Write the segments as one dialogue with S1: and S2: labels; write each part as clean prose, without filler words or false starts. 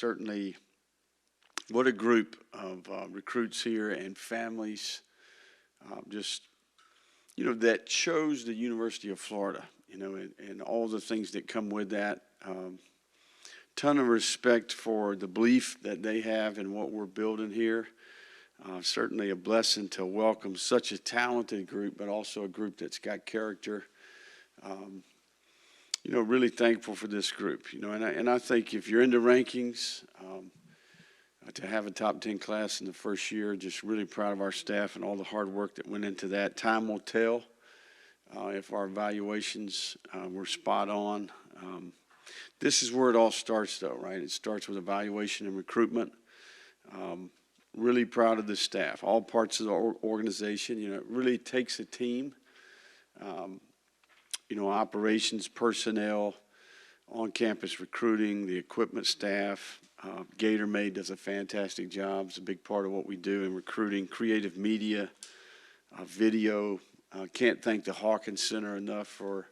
S1: certainly, what a group of recruits here and families, just, that chose the University of Florida, and all the things that come with that. Ton of respect for the belief that they have in what we're building here. Certainly a blessing to welcome such a talented group, but also a group that's got character. Really thankful for this group, and I think if you're into rankings, to have a top 10 class in the first year, just really proud of our staff and all the hard work that went into that. Time will tell if our evaluations were spot on. This is where it all starts, though, right? It starts with evaluation and recruitment. Really proud of the staff, all parts of the organization. It really takes a team. Operations personnel, on-campus recruiting, the equipment staff. Gator Maid does a fantastic job. It's a big part of what we do in recruiting, creative media, video. Can't thank the Hawkins Center enough for,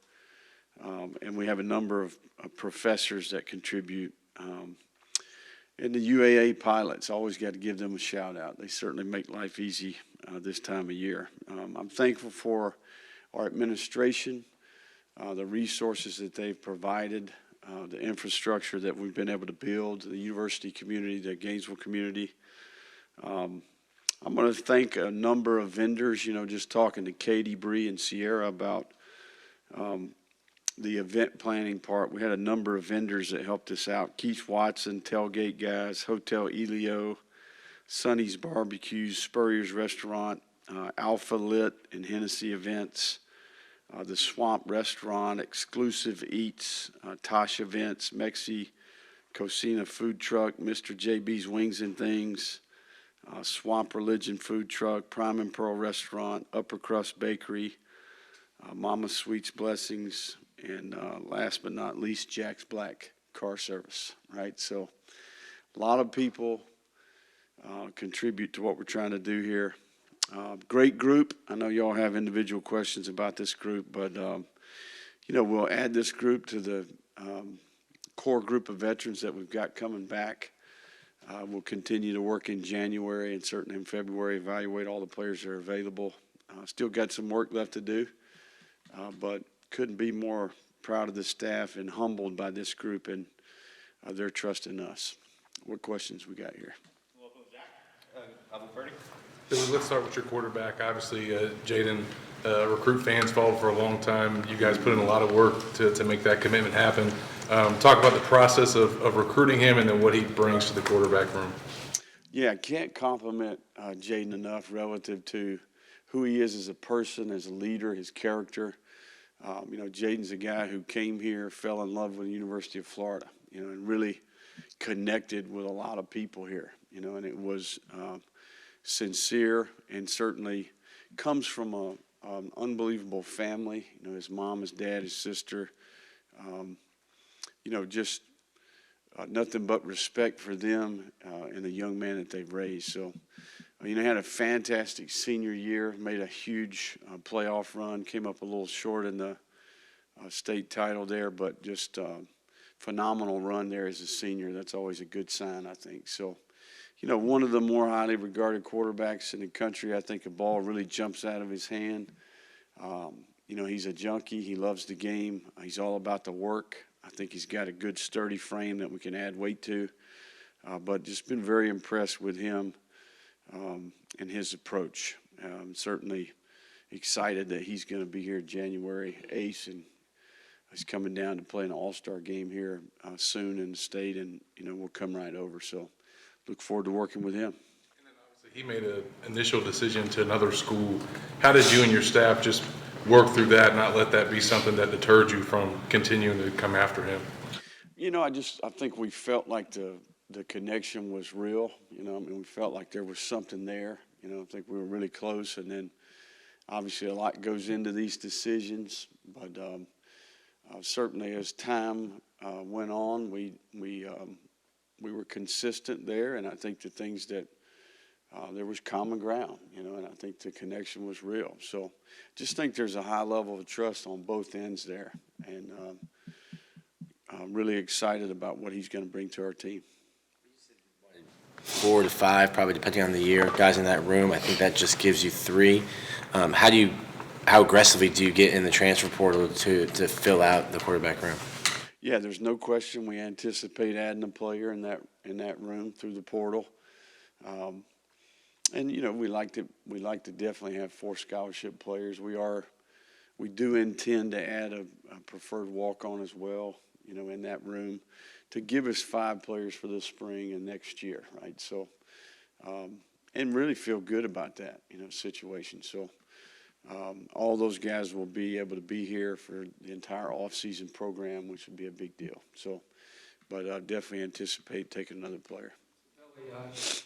S1: and we have a number of professors that contribute. And the UAA pilots, always got to give them a shout out. They certainly make life easy this time of year. I'm thankful for our administration, the resources that they've provided, the infrastructure that we've been able to build, the university community, the Gainesville community. I'm going to thank a number of vendors, just talking to Katie, Bree, and Sierra about the event planning part. We had a number of vendors that helped us out. Keith Watson, Tailgate Guys, Hotel Elio, Sonny's Barbecues, Spurrier's Restaurant, Alpha Lit and Hennessy Events, the Swamp Restaurant, Exclusive Eats, Tosh Events, Mexi, Cocina Food Truck, Mr. JB's Wings and Things, Swamp Religion Food Truck, Prime and Pearl Restaurant, Upper Crust Bakery, Mama Sweet's Blessings, and last but not least, Jack's Black Car Service, right? So a lot of people contribute to what we're trying to do here. Great group. I know y'all have individual questions about this group, but, we'll add this group to the core group of veterans that we've got coming back. We'll continue to work in January and certainly in February, evaluate all the players that are available. Still got some work left to do, but couldn't be more proud of the staff and humbled by this group and their trust in us. What questions we got here?
S2: Let's start with your quarterback. Obviously, Jaden, recruit fans followed for a long time. You guys put in a lot of work to make that commitment happen. Talk about the process of recruiting him and then what he brings to the quarterback room.
S1: Yeah, I can't compliment Jaden enough relative to who he is as a person, as a leader, his character. Jaden's a guy who came here, fell in love with the University of Florida, and really connected with a lot of people here, and it was sincere and certainly comes from an unbelievable family. His mom, his dad, his sister, just nothing but respect for them and the young man that they've raised. So, had a fantastic senior year, made a huge playoff run, came up a little short in the state title there, but just phenomenal run there as a senior. That's always a good sign, I think. So, one of the more highly regarded quarterbacks in the country. I think a ball really jumps out of his hand. He's a junkie. He loves the game. He's all about the work. I think he's got a good, sturdy frame that we can add weight to. But just been very impressed with him and his approach. Certainly excited that he's going to be here January 8th, and he's coming down to play an all-star game here soon in the state, and, we'll come right over. So look forward to working with him.
S2: And then obviously he made an initial decision to another school. How did you and your staff just work through that, not let that be something that deterred you from continuing to come after him?
S1: I think we felt like the connection was real. We felt like there was something there. I think we were really close, and then obviously a lot goes into these decisions. But certainly as time went on, we were consistent there, and I think the things that there was common ground, and I think the connection was real. So just think there's a high level of trust on both ends there, and I'm really excited about what he's going to bring to our team.
S3: 4 to 5, probably depending on the year, guys in that room. I think that just gives you 3. How aggressively do you get in the transfer portal to fill out the quarterback room?
S1: Yeah, there's no question we anticipate adding a player in that room through the portal. And you know, we like to definitely have 4 scholarship players. We do intend to add a preferred walk-on as well, you know, in that room to give us 5 players for this spring and next year, right? So, and really feel good about that, you know, situation. So, all those guys will be able to be here for the entire off-season program, which would be a big deal. So, but I definitely anticipate taking another player.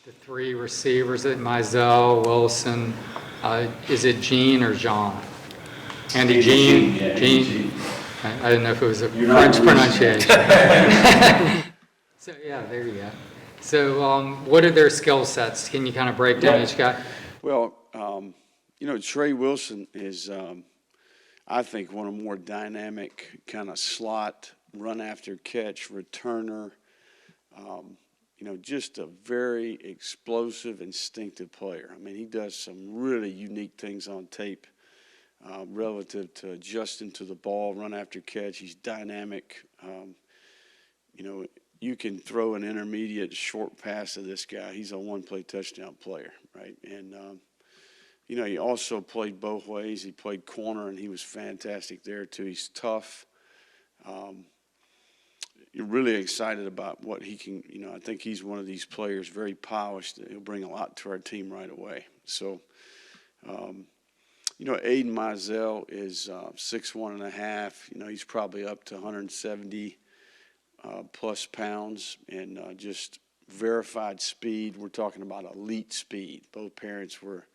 S4: The 3 receivers at Mizell, Wilson, is it Gene or Jean? Andy Gene?
S1: Yeah,
S4: Gene? I didn't know if it was a French pronunciation. So, yeah, there you go. So what are their skill sets? Can you kind of break down each guy?
S1: Well, you know, Trey Wilson is, I think, one of the more dynamic kind of slot, run-after-catch, returner, you know, just a very explosive, instinctive player. I mean, he does some really unique things on tape relative to adjusting to the ball, run-after-catch. He's dynamic. You know, you can throw an intermediate short pass to this guy. He's a one-play touchdown player, right? And, you know, he also played both ways. He played corner, and he was fantastic there, too. He's tough. You're really excited about what he can, you know, I think he's one of these players, very polished. He'll bring a lot to our team right away. So, you know, Aiden Mizell is 6'1.5". You know, he's probably up to 170 plus pounds and just verified speed. We're talking about elite speed. Both parents were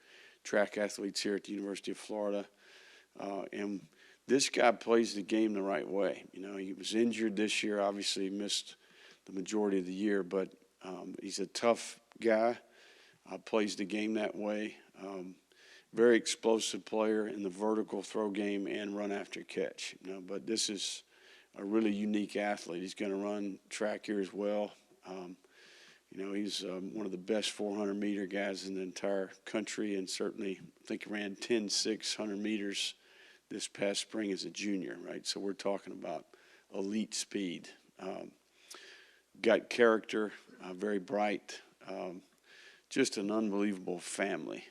S1: track athletes here at the University of Florida. And this guy plays the game the right way. You know, he was injured this year. Obviously, he missed the majority of the year, but he's a tough guy, plays the game that way. Very explosive player in the vertical throw game and run after catch. You know, but this is a really unique athlete. He's going to run track here as well. You know, he's one of the best 400-meter guys in the entire country, and certainly I think he ran 10.6 100 meters this past spring as a junior, right? So we're talking about elite speed. Got character, very bright, just an unbelievable family.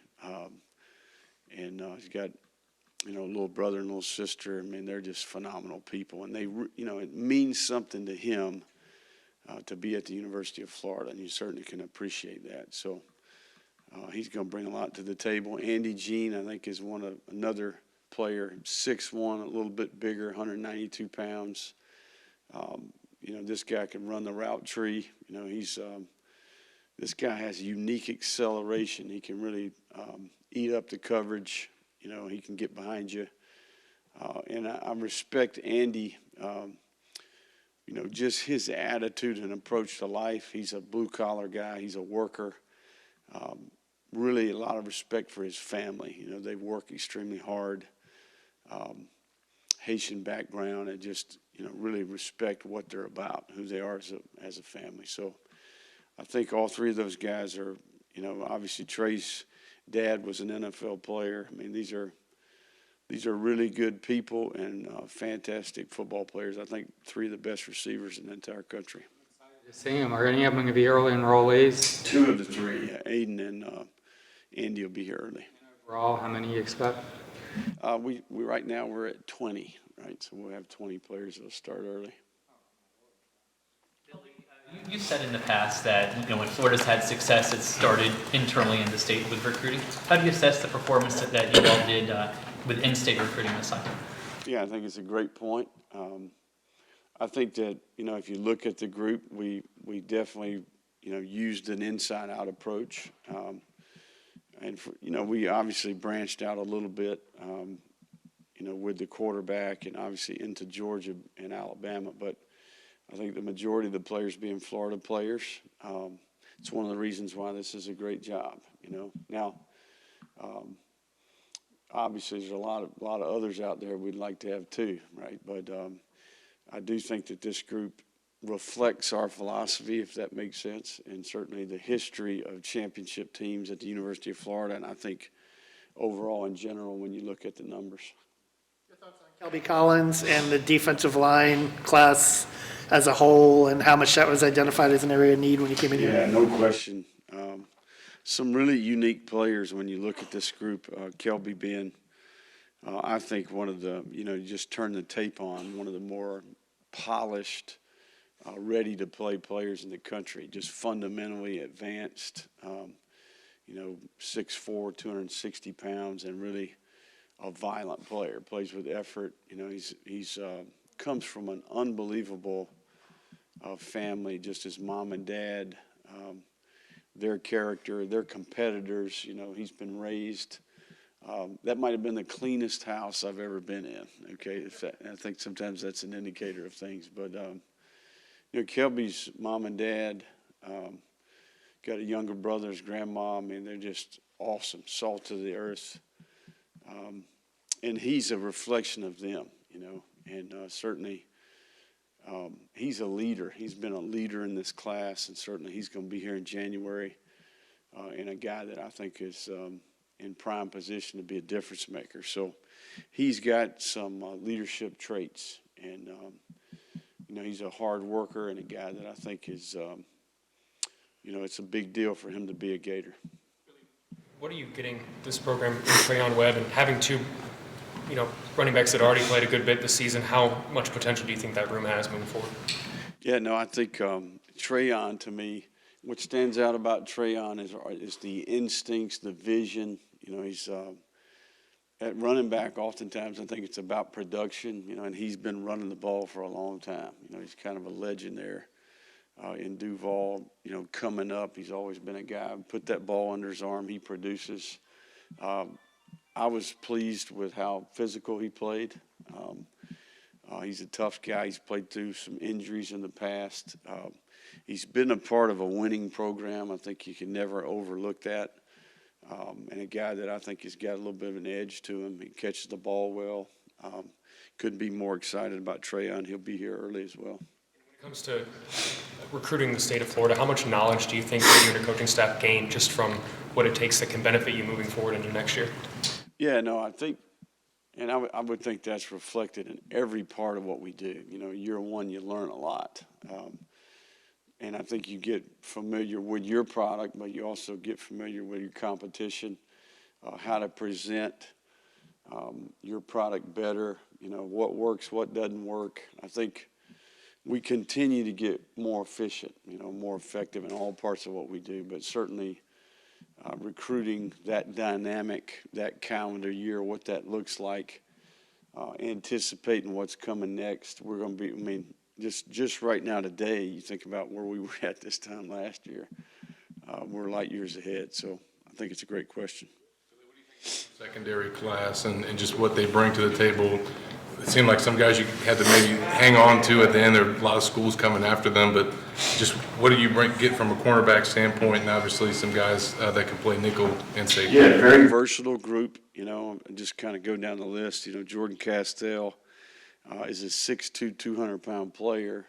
S1: And he's got, you know, a little brother and little sister. I mean, they're just phenomenal people. And they, you know, it means something to him to be at the University of Florida, and you certainly can appreciate that. So he's going to bring a lot to the table. Andy Gene, I think, is another player, 6'1", a little bit bigger, 192 pounds. You know, this guy can run the route tree. You know, this guy has unique acceleration. He can really eat up the coverage. You know, he can get behind you. And I respect Andy, you know, just his attitude and approach to life. He's a blue-collar guy. He's a worker. Really a lot of respect for his family. You know, they work extremely hard. Haitian background, and just, you know, really respect what they're about, who they are as a family. So I think all 3 of those guys are, you know, obviously Trey's dad was an NFL player. I mean, these are really good people and fantastic football players. I think 3 of the best receivers in the entire country.
S4: To see them. Are any of them going to be early enrollees?
S1: 2 of the 3, yeah. Aiden and Andy will be here early.
S4: Overall, how many you expect?
S1: We right now we're at 20, right? So we'll have 20 players that'll start early.
S5: You said in the past that, you know, when Florida's had success, it started internally in the state with recruiting. How do you assess the performance that you all did with in-state recruiting this time?
S1: Yeah, I think it's a great point. I think that, you know, if you look at the group, we definitely, you know, used an inside-out approach. And, you know, we obviously branched out a little bit, you know, with the quarterback and obviously into Georgia and Alabama. But I think the majority of the players being Florida players, it's one of the reasons why this is a great job, you know. Now, obviously there's a lot of others out there we'd like to have too, right? But I do think that this group reflects our philosophy, if that makes sense, and certainly the history of championship teams at the University of Florida, and I think overall in general when you look at the numbers.
S6: Kelby Collins and the defensive line class as a whole, and how much that was identified as an area of need when you came in here?
S1: Yeah, no question. Some really unique players when you look at this group. Kelby being, I think, one of the, you just turn the tape on, one of the more polished, ready-to-play players in the country, just fundamentally advanced, 6'4", 260 pounds, and really a violent player, plays with effort. He's comes from an unbelievable family, just his mom and dad, their character, their competitors. He's been raised. That might have been the cleanest house I've ever been in. Okay, I think sometimes that's an indicator of things. But Kelby's mom and dad got a younger brother, his grandma. I mean, they're just awesome, salt of the earth. And he's a reflection of them, and certainly he's a leader. He's been a leader in this class, and certainly he's going to be here in January, and a guy that I think is in prime position to be a difference maker. So he's got some leadership traits, and, he's a hard worker and a guy that I think is, it's a big deal for him to be a Gator.
S7: What are you getting this program in Trayon Webb, and having two, running backs that already played a good bit this season, how much potential do you think that room has moving forward?
S1: Yeah, no, I think Trayon, to me, what stands out about Trayon is the instincts, the vision. He's at running back. Oftentimes, I think it's about production. And he's been running the ball for a long time. He's kind of a legend there in Duval. Coming up, he's always been a guy. Put that ball under his arm, he produces. I was pleased with how physical he played. He's a tough guy. He's played through some injuries in the past. He's been a part of a winning program. I think you can never overlook that. And a guy that I think has got a little bit of an edge to him. He catches the ball well. Couldn't be more excited about Trayon. He'll be here early as well.
S7: When it comes to recruiting the state of Florida, how much knowledge do you think that you and your coaching staff gain just from what it takes that can benefit you moving forward into next year?
S1: Yeah, no, I think, and I would think that's reflected in every part of what we do. Year one, you learn a lot. And I think you get familiar with your product, but you also get familiar with your competition, how to present your product better, what works, what doesn't work. I think we continue to get more efficient, more effective in all parts of what we do, but certainly recruiting that dynamic, that calendar year, what that looks like, anticipating what's coming next. We're going to be, just right now today, you think about where we were at this time last year. We're light years ahead, so I think it's a great question.
S2: Secondary class and just what they bring to the table. It seemed like some guys you had to maybe hang on to at the end. There are a lot of schools coming after them, but just what do you get from a cornerback standpoint, and obviously some guys that can play nickel and safety?
S1: Yeah, very versatile group, just kind of go down the list. Jordan Castell is a 6'2", 200-pound player,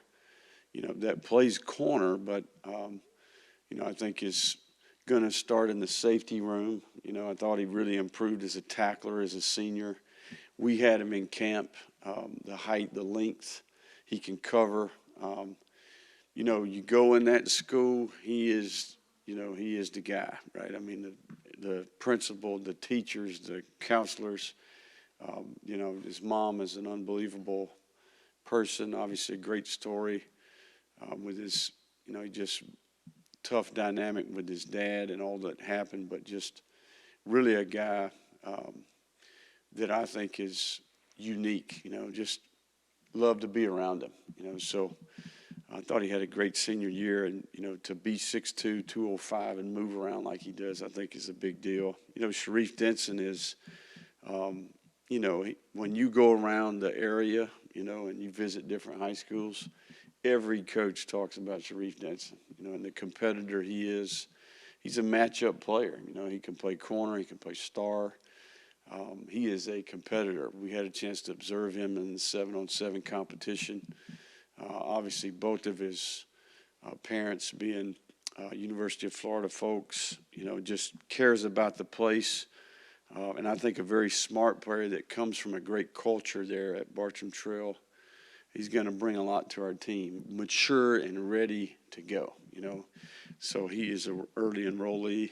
S1: that plays corner, but, I think is going to start in the safety room. I thought he really improved as a tackler as a senior. We had him in camp, the height, the length, he can cover. You go in that school, he is the guy, right? The principal, the teachers, the counselors, his mom is an unbelievable person, obviously a great story with his, just tough dynamic with his dad and all that happened, but just really a guy that I think is unique, just love to be around him, so I thought he had a great senior year, and, to be 6'2", 205 and move around like he does, I think is a big deal. Sharif Denson is, when you go around the area, and you visit different high schools, every coach talks about Sharif Denson, and the competitor he is. He's a matchup player. He can play corner, he can play star. He is a competitor. We had a chance to observe him in the 7-on-7 competition. Obviously, both of his parents being University of Florida folks, just cares about the place. And I think a very smart player that comes from a great culture there at Bartram Trail. He's going to bring a lot to our team, mature and ready to go, So he is an early enrollee.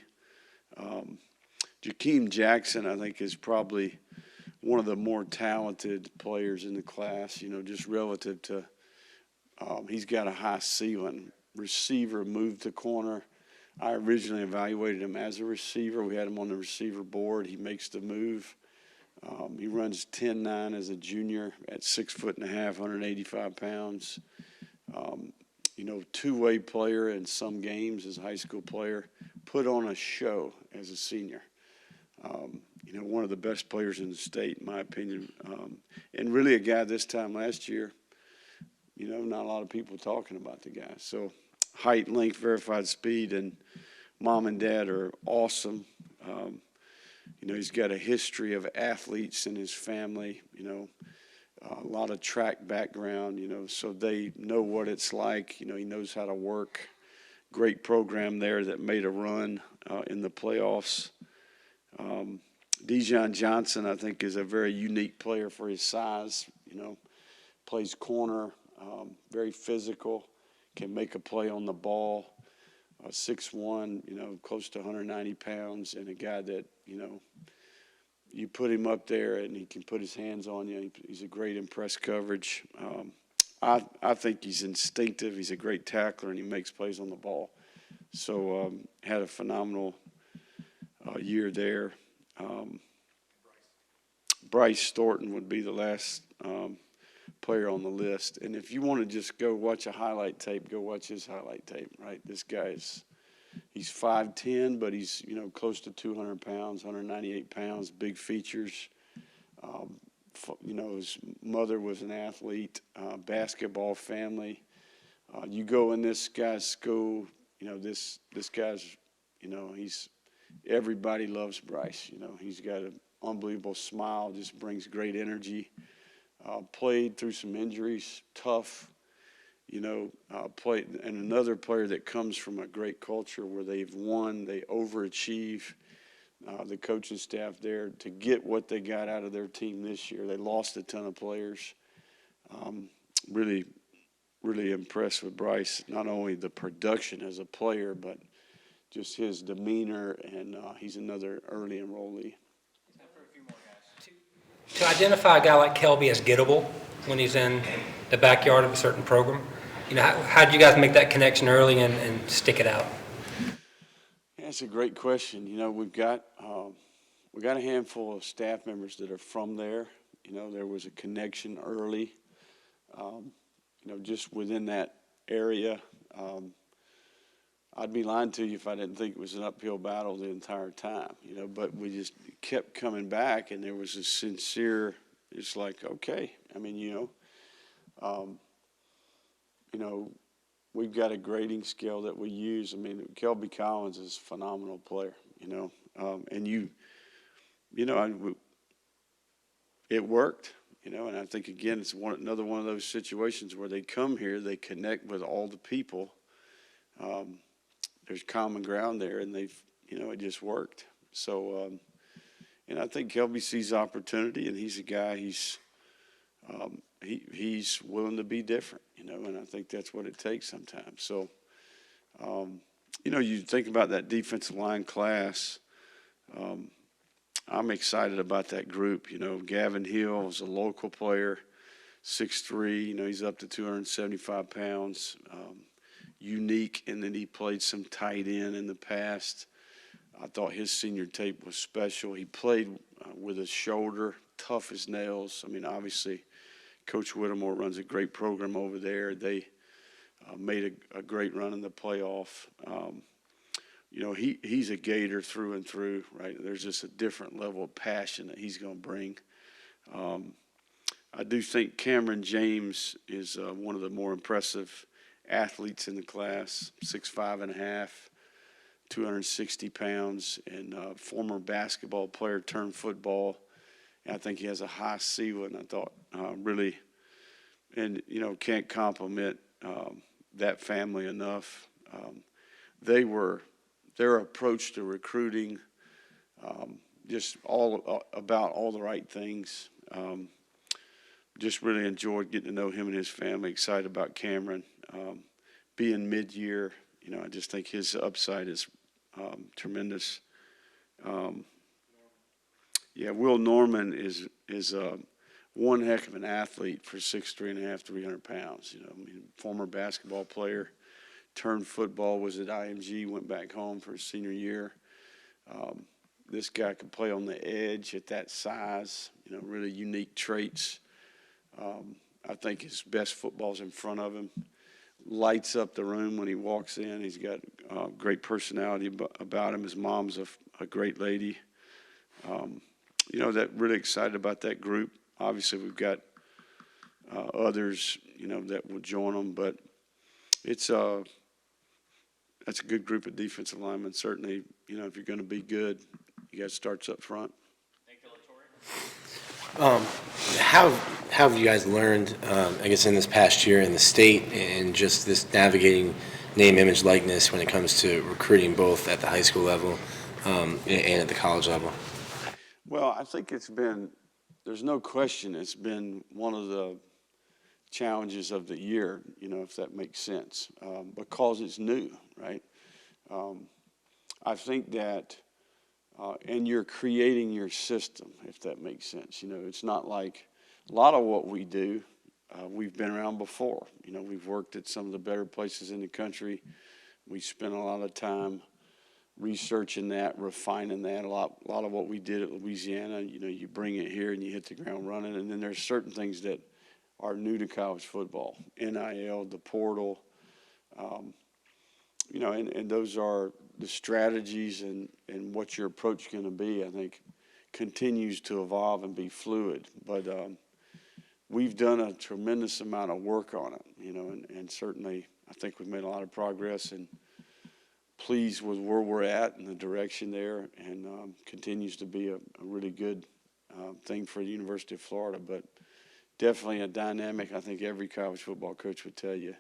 S1: Jakeem Jackson, I think, is probably one of the more talented players in the class, just relative to he's got a high ceiling. Receiver, moved to corner. I originally evaluated him as a receiver. We had him on the receiver board. He makes the move. He runs 10.9 as a junior at 6'1", 185 pounds. Two-way player in some games as a high school player. Put on a show as a senior. One of the best players in the state, in my opinion. And really a guy this time last year, not a lot of people talking about the guy. So height, length, verified speed, and mom and dad are awesome. He's got a history of athletes in his family, a lot of track background, so they know what it's like. He knows how to work. Great program there that made a run in the playoffs. Dejon Johnson, I think, is a very unique player for his size, plays corner, very physical, can make a play on the ball, 6'1", close to 190 pounds, and a guy that, you put him up there and he can put his hands on you. He's a great impress coverage. I think he's instinctive. He's a great tackler, and he makes plays on the ball. So had a phenomenal year there. Bryce Thornton would be the last player on the list. And if you want to just go watch a highlight tape, go watch his highlight tape, right? This guy's he's 5'10", but he's, close to 200 pounds, 198 pounds, big features. His mother was an athlete, basketball family. You go in this guy's school, this guy's, everybody loves Bryce. He's got an unbelievable smile, just brings great energy. Played through some injuries, tough, played, and another player that comes from a great culture where they've won, they overachieve. The coaching staff there to get what they got out of their team this year. They lost a ton of players. Really, really impressed with Bryce, not only the production as a player, but just his demeanor, and he's another early enrollee.
S8: To identify a guy like Kelby as gettable when he's in the backyard of a certain program, how did you guys make that connection early and stick it out?
S1: Yeah, that's a great question. We've got a handful of staff members that are from there. There was a connection early. Just within that area. I'd be lying to you if I didn't think it was an uphill battle the entire time, but we just kept coming back, and there was a sincere, it's like, okay. We've got a grading scale that we use. Kelby Collins is a phenomenal player, and it worked, and I think, again, it's another one of those situations where they come here, they connect with all the people. There's common ground there, and they've, it just worked. So, and I think Kelby sees opportunity, and he's a guy, he's willing to be different, and I think that's what it takes sometimes. So, you think about that defensive line class, I'm excited about that group. Gavin Hill is a local player, 6'3", he's up to 275 pounds. Unique in that he played some tight end in the past. I thought his senior tape was special. He played with his shoulder, tough as nails. Obviously, Coach Whittemore runs a great program over there. They made a great run in the playoff. He's a Gator through and through, right? There's just a different level of passion that he's going to bring. I do think Cameron James is one of the more impressive athletes in the class, 6'5.5", 260 pounds, and former basketball player turned football. And I think he has a high ceiling. I thought really and, can't compliment that family enough. Their approach to recruiting, just all about all the right things. Just really enjoyed getting to know him and his family. Excited about Cameron being mid-year. I just think his upside is tremendous. Will Norman is one heck of an athlete for 6'3.5", 300 pounds. Former basketball player, turned football, was at IMG, went back home for his senior year. This guy could play on the edge at that size, really unique traits. I think his best football's in front of him. Lights up the room when he walks in. He's got great personality about him. His mom's a great lady. That really excited about that group. Obviously, we've got others, that will join them, but that's a good group of defensive linemen. Certainly, if you're going to be good, you got starts up front.
S5: Thank you, Latour.
S3: How have you guys learned, I guess, in this past year in the state and just this navigating name, image, likeness when it comes to recruiting both at the high school level and at the college level?
S1: Well, I think there's no question it's been one of the challenges of the year, if that makes sense, because it's new, right? I think that, and you're creating your system, if that makes sense. It's not like a lot of what we do, we've been around before. We've worked at some of the better places in the country. We spent a lot of time researching that, refining that. A lot of what we did at Louisiana, you bring it here and you hit the ground running. And then there's certain things that are new to college football, NIL, the portal, and those are the strategies and what your approach is going to be, I think, continues to evolve and be fluid. But we've done a tremendous amount of work on it, and certainly I think we've made a lot of progress and pleased with where we're at and the direction there, and continues to be a really good thing for the University of Florida. But definitely a dynamic, I think every college football coach would tell you,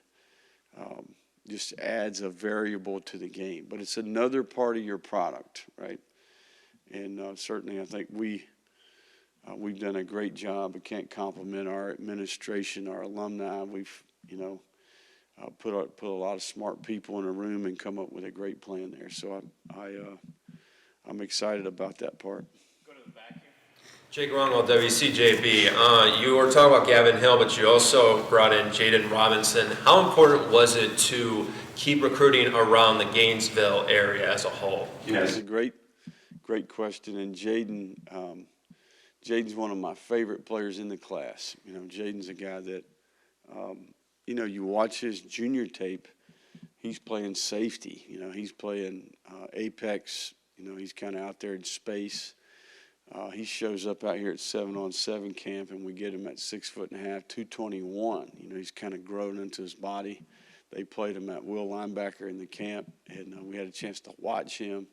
S1: just adds a variable to the game. But it's another part of your product, right? And certainly I think we've done a great job. I can't compliment our administration, our alumni. We've, put a lot of smart people in a room and come up with a great plan there. So I'm excited about that part.
S5: Go to the back here.
S9: Jake Ronwell, WCJB. You were talking about Gavin Hill, but you also brought in Jaden Robinson. How important was it to keep recruiting around the Gainesville area as a whole?
S1: Yeah, it's a great question. And Jaden's one of my favorite players in the class. Jaden's a guy that, you watch his junior tape, he's playing safety. He's playing apex. He's kind of out there in space. He shows up out here at 7-on-7 camp, and we get him at 6'1.5", 221. He's kind of grown into his body. They played him at will linebacker in the camp, and we had a chance to watch him.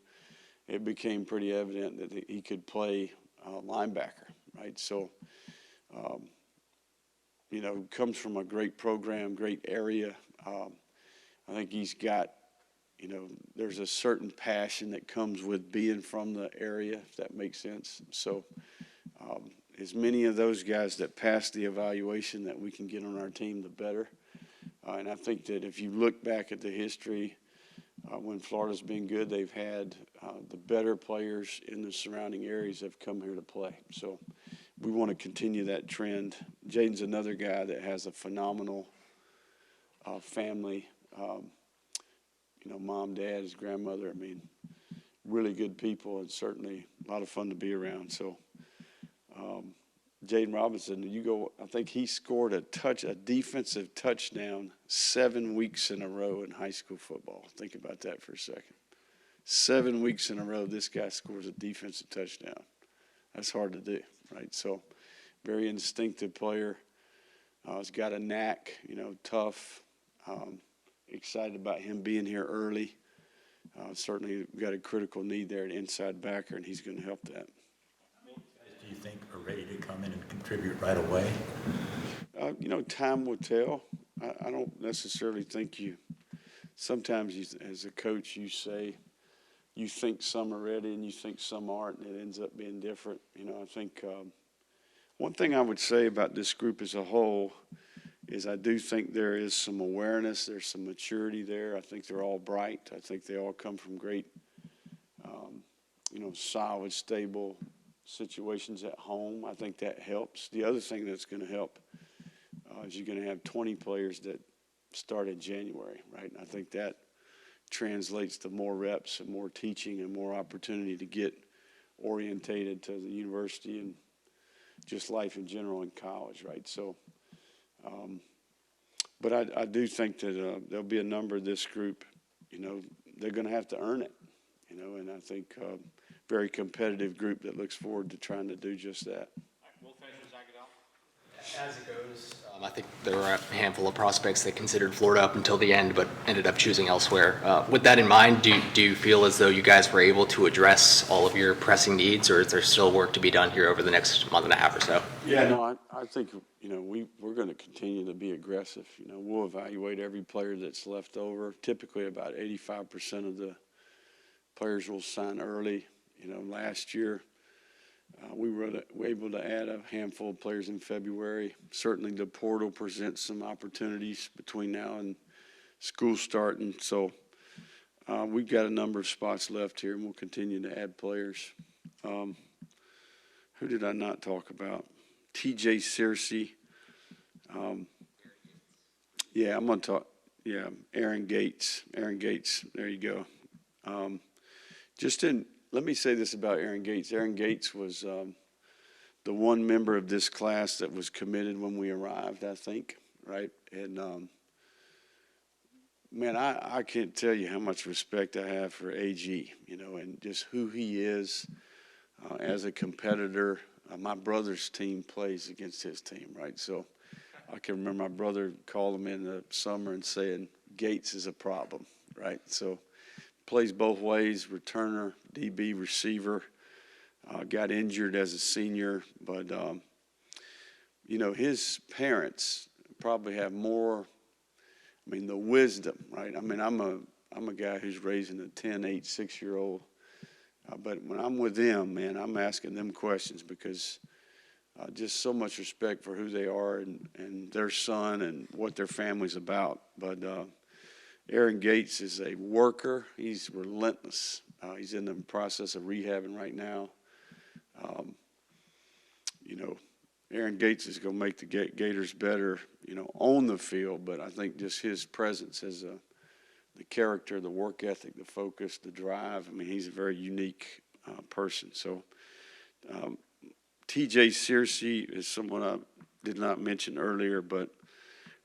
S1: It became pretty evident that he could play linebacker, right? So, comes from a great program, great area. I think he's got, there's a certain passion that comes with being from the area, if that makes sense. So as many of those guys that pass the evaluation that we can get on our team, the better. And I think that if you look back at the history, when Florida's been good, they've had the better players in the surrounding areas have come here to play. So we want to continue that trend. Jaden's another guy that has a phenomenal family. Mom, dad, his grandmother, really good people, and certainly a lot of fun to be around. So Jaden Robinson, I think he scored a defensive touchdown 7 weeks in a row in high school football. Think about that for a second. 7 weeks in a row, this guy scores a defensive touchdown. That's hard to do, right? So very instinctive player. He's got a knack, tough. Excited about him being here early. Certainly got a critical need there at inside backer, and he's going to help that.
S10: How many guys do you think are ready to come in and contribute right away?
S1: Time will tell. I don't necessarily think sometimes as a coach, you say, you think some are ready and you think some aren't, and it ends up being different. I think one thing I would say about this group as a whole is I do think there is some awareness, there's some maturity there. I think they're all bright. I think they all come from great, solid, stable situations at home. I think that helps. The other thing that's going to help is you're going to have 20 players that start in January, right? And I think that translates to more reps and more teaching and more opportunity to get orientated to the university and just life in general in college, right? So, but I do think that there'll be a number of this group, they're going to have to earn it, and I think very competitive group that looks forward to trying to do just that.
S10: As it goes, I think there were a handful of prospects that considered Florida up until the end, but ended up choosing elsewhere. With that in mind, do you feel as though you guys were able to address all of your pressing needs, or is there still work to be done here over the next month and a half or so?
S1: Yeah, no, I think, we're going to continue to be aggressive. We'll evaluate every player that's left over. Typically about 85% of the players will sign early. Last year, we were able to add a handful of players in February. Certainly the portal presents some opportunities between now and school starting. So we've got a number of spots left here, and we'll continue to add players. Who did I not talk about? TJ Searcy. Yeah, I'm going to talk. Yeah, Aaron Gates. Aaron Gates, there you go. Let me say this about Aaron Gates. Aaron Gates was the one member of this class that was committed when we arrived, I think, right? And, man, I can't tell you how much respect I have for AG, and just who he is as a competitor. My brother's team plays against his team, right? So I can remember my brother called him in the summer and saying, Gates is a problem, right? So plays both ways, returner, DB, receiver. Got injured as a senior, but, his parents probably have more, the wisdom, right? I'm a guy who's raising a 10, 8, 6-year-old. But when I'm with them, man, I'm asking them questions because just so much respect for who they are and their son and what their family's about. But Aaron Gates is a worker. He's relentless. He's in the process of rehabbing right now. Aaron Gates is going to make the Gators better, on the field. But I think just his presence as the character, the work ethic, the focus, the drive. He's a very unique person. So TJ Searcy is someone I did not mention earlier, but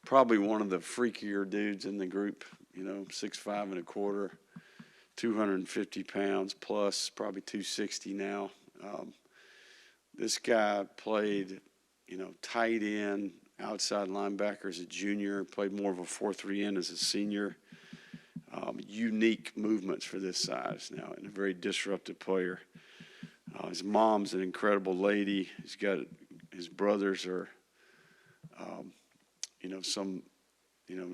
S1: probably one of the freakier dudes in the group. 6'5" and a quarter, 250 pounds plus, probably 260 now. This guy played, tight end, outside linebacker as a junior, played more of a 4-3 end as a senior. Unique movements for this size now, and a very disruptive player. His mom's an incredible lady. His brothers are,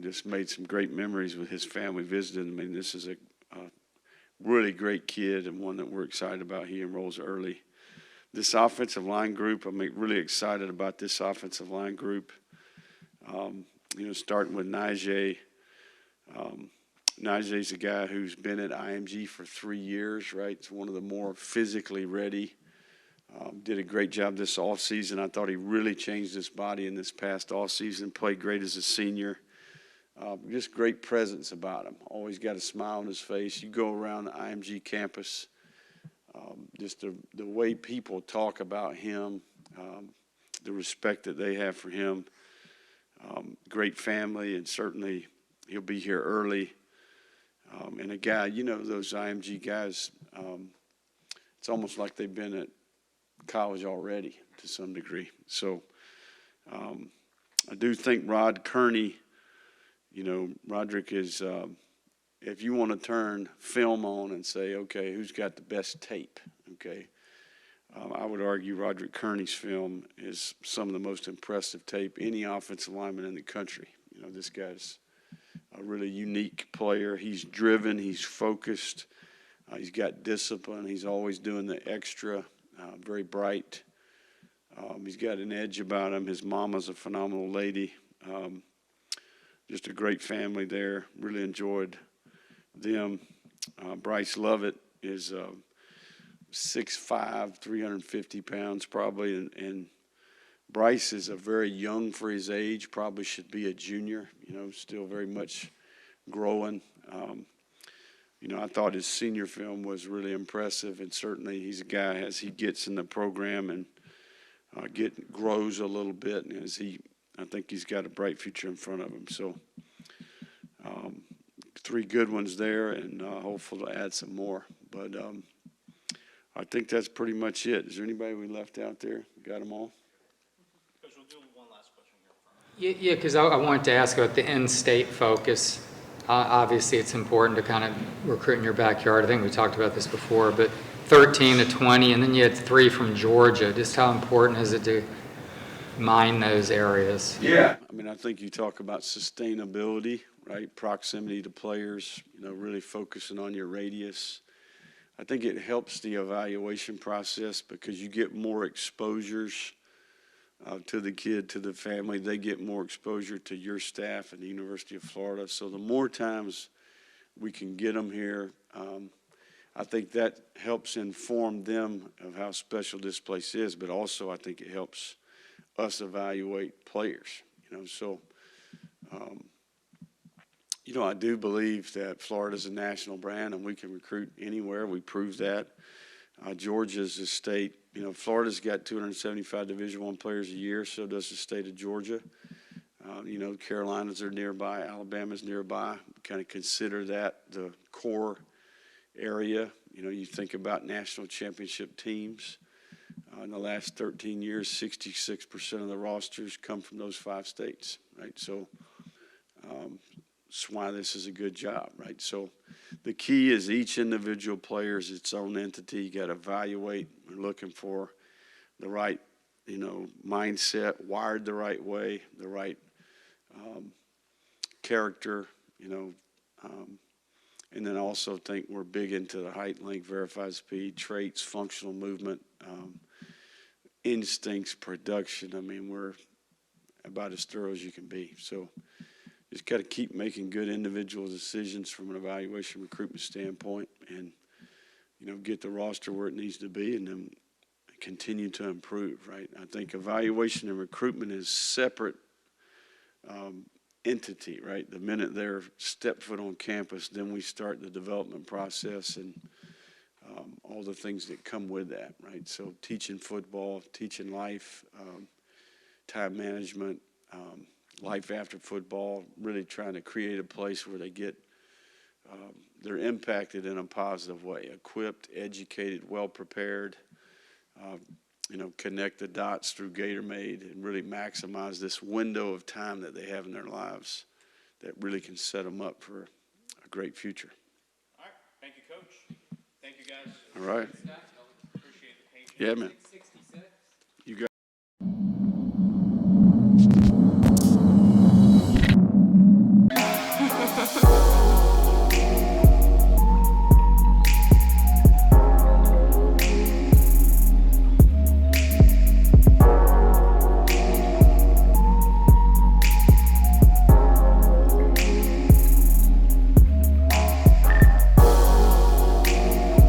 S1: just made some great memories with his family visiting. This is a really great kid and one that we're excited about. He enrolls early. This offensive line group, I'm really excited about this offensive line group. Starting with Najee. Najee's a guy who's been at IMG for 3 years, right? It's one of the more physically ready. Did a great job this offseason. I thought he really changed his body in this past offseason. Played great as a senior. Just great presence about him. Always got a smile on his face. You go around the IMG campus, just the way people talk about him, the respect that they have for him. Great family, and certainly he'll be here early. And a guy, those IMG guys, it's almost like they've been at college already to some degree. So I do think Rod Kearney, Roderick is, if you want to turn film on and say, okay, who's got the best tape, okay, I would argue Roderick Kearney's film is some of the most impressive tape any offensive lineman in the country. You know, this guy's a really unique player. He's driven, he's focused, he's got discipline, he's always doing the extra, very bright. He's got an edge about him. His mama's a phenomenal lady. Just a great family there. Really enjoyed them. Bryce Lovett is 6'5", 350 pounds probably, and Bryce is a very young for his age, probably should be a junior, you know, still very much growing. You know, I thought his senior film was really impressive, and certainly he's a guy as he gets in the program and grows a little bit, and I think he's got a bright future in front of him. So 3 good ones there, and hopeful to add some more. But I think that's pretty much it. Is there anybody we left out there? Got them all?
S11: Coach, we'll do one last question here.
S4: Yeah, because I wanted to ask about the in-state focus. Obviously, it's important to kind of recruit in your backyard. I think we talked about this before, but 13 to 20, and then you had 3 from Georgia. Just how important is it to mine those areas?
S1: Yeah. I mean, I think you talk about sustainability, right? Proximity to players, you know, really focusing on your radius. I think it helps the evaluation process because you get more exposures to the kid, to the family. They get more exposure to your staff at the University of Florida. So the more times we can get them here, I think that helps inform them of how special this place is, but also I think it helps us evaluate players, you know. So, you know, I do believe that Florida's a national brand and we can recruit anywhere. We proved that. Georgia's a state, you know, Florida's got 275 Division I players a year, so does the state of Georgia. You know, Carolinas are nearby, Alabama's nearby. Kind of consider that the core area. You know, you think about national championship teams. In the last 13 years, 66% of the rosters come from those 5 states, right? So that's why this is a good job, right? So the key is each individual player is its own entity. You got to evaluate. We're looking for the right, you know, mindset, wired the right way, the right character, you know, and then also think we're big into the height, length, verified speed, traits, functional movement, instincts, production. I mean, we're about as thorough as you can be. So just got to keep making good individual decisions from an evaluation recruitment standpoint and, you know, get the roster where it needs to be and then continue to improve, right? I think evaluation and recruitment is separate entity, right? The minute they're step foot on campus, then we start the development process and all the things that come with that, right? So teaching football, teaching life, time management, life after football, really trying to create a place where they get, they're impacted in a positive way, equipped, educated, well-prepared, you know, connect the dots through GatorMade and really maximize this window of time that they have in their lives that really can set them up for a great future.
S11: All right. Thank you, Coach. Thank you, guys.
S1: All right.
S11: Appreciate the patience.
S1: Yeah, man.